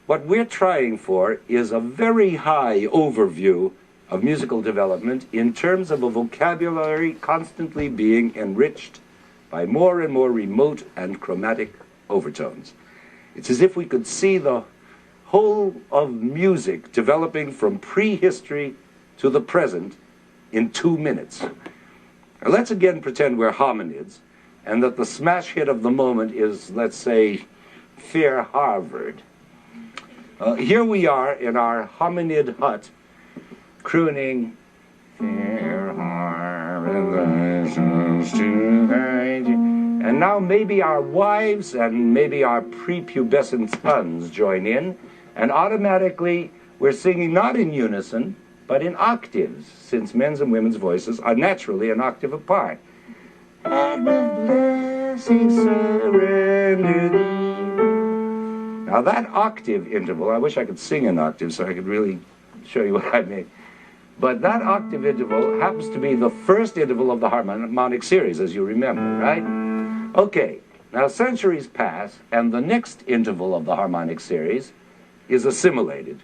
What we're trying for is a very high overview of musical development in terms of a vocabulary constantly being enriched by more and more remote and chromatic overtones. It's as if we could see the whole of music developing from prehistory to the present in 2 minutes. Now, let's again pretend we're hominids and that the smash hit of the moment is, let's say, Fair Harvard. Here we are in our hominid hut crooning Fair Harvard, and now maybe our wives and maybe our prepubescent sons join in, and automatically we're singing not in unison, but in octaves, since men's and women's voices are naturally an octave apart. And with blessing surrender thee. Now that octave interval, I wish I could sing an octave so I could really show you what I mean. But that octave interval happens to be the first interval of the harmonic series, as you remember, right? Okay, now centuries pass, and the next interval of the harmonic series is assimilated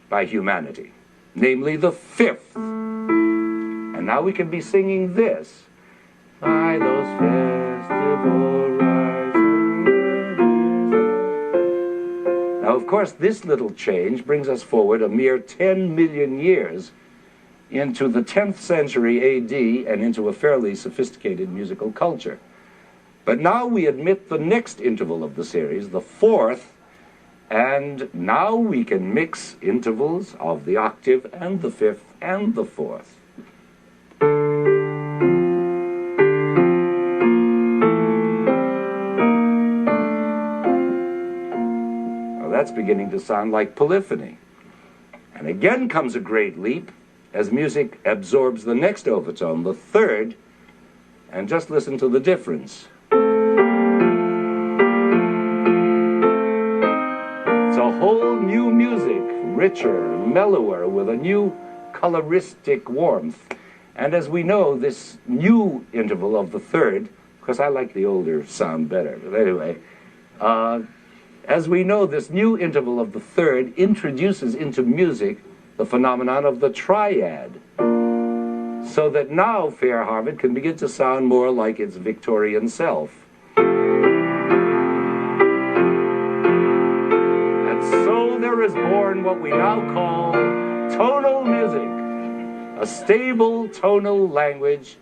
by humanity, namely the fifth. And now we can be singing this. By those festival rising. Now, of course, this little change brings us forward a mere 10 million years into the 10th century AD and into a fairly sophisticated musical culture. But now we admit the next interval of the series, the fourth, and now we can mix intervals of the octave and the fifth and the fourth. Now that's beginning to sound like polyphony. And again comes a great leap as music absorbs the next overtone, the third, and just listen to the difference. It's a whole new music, richer, mellower, with a new coloristic warmth. And as we know, this new interval of the third, because I like the older sound better, but anyway, as we know, this new interval of the third introduces into music the phenomenon of the triad, so that now Fair Harvard can begin to sound more like its Victorian self. And so there is born what we now call tonal music, a stable tonal language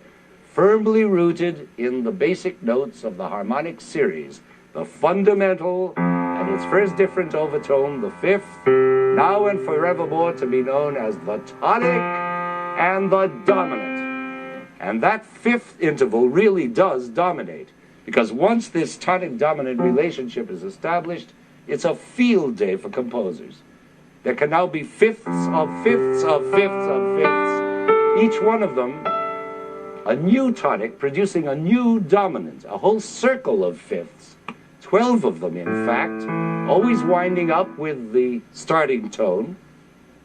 firmly rooted in the basic notes of the harmonic series, the fundamental and its first different overtone, the fifth, now and forevermore to be known as the tonic and the dominant. And that fifth interval really does dominate, because once this tonic-dominant relationship is established, it's a field day for composers. There can now be fifths of fifths of fifths of fifths, each one of them a new tonic producing a new dominant, a whole circle of fifths, 12 of them in fact, always winding up with the starting tone,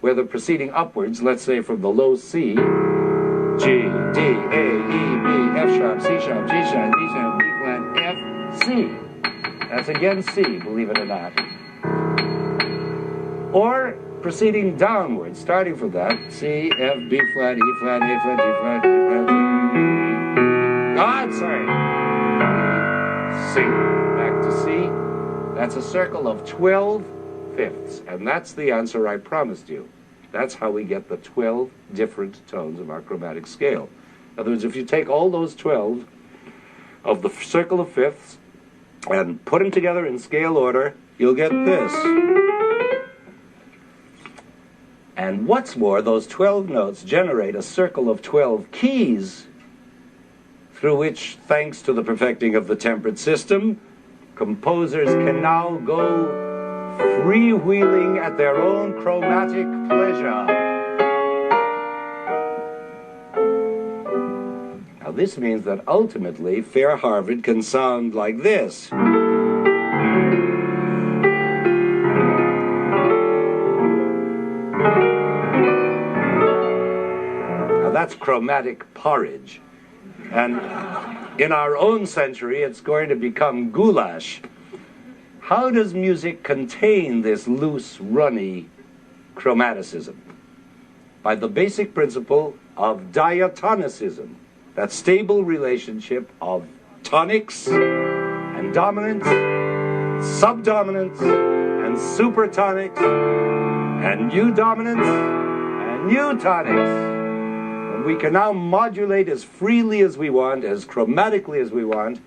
where they're proceeding upwards, let's say from the low C, G, D, A, E, B, F sharp, C sharp, G sharp, D sharp, B flat, F, C. That's again C, believe it or not. Or proceeding downwards, starting from that, C, F, B flat, E flat, A flat, D flat, E flat, sorry. C, back to C. That's a circle of 12 fifths, and that's the answer I promised you. That's how we get the 12 different tones of our chromatic scale. In other words, if you take all those 12 of the circle of fifths and put them together in scale order, you'll get this. And what's more, those 12 notes generate a circle of 12 keys through which, thanks to the perfecting of the tempered system, composers can now go freewheeling at their own chromatic pleasure. Now this means that ultimately Fair Harvard can sound like this. Now that's chromatic porridge. And in our own century, it's going to become goulash. how does music contain this loose, runny chromaticism? By the basic principle of diatonicism, that stable relationship of tonics and dominants, subdominants and supertonics, and eudominants and eutonics. And we can now modulate as freely as we want, as chromatically as we want,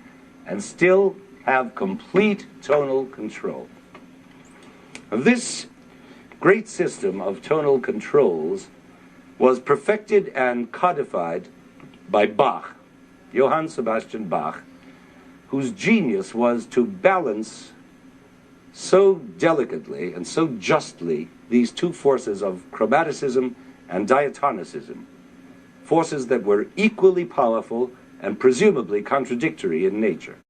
and still have complete tonal control. This great system of tonal controls was perfected and codified by Bach, Johann Sebastian Bach, whose genius was to balance so delicately and so justly these two forces of chromaticism and diatonicism, forces that were equally powerful and presumably contradictory in nature.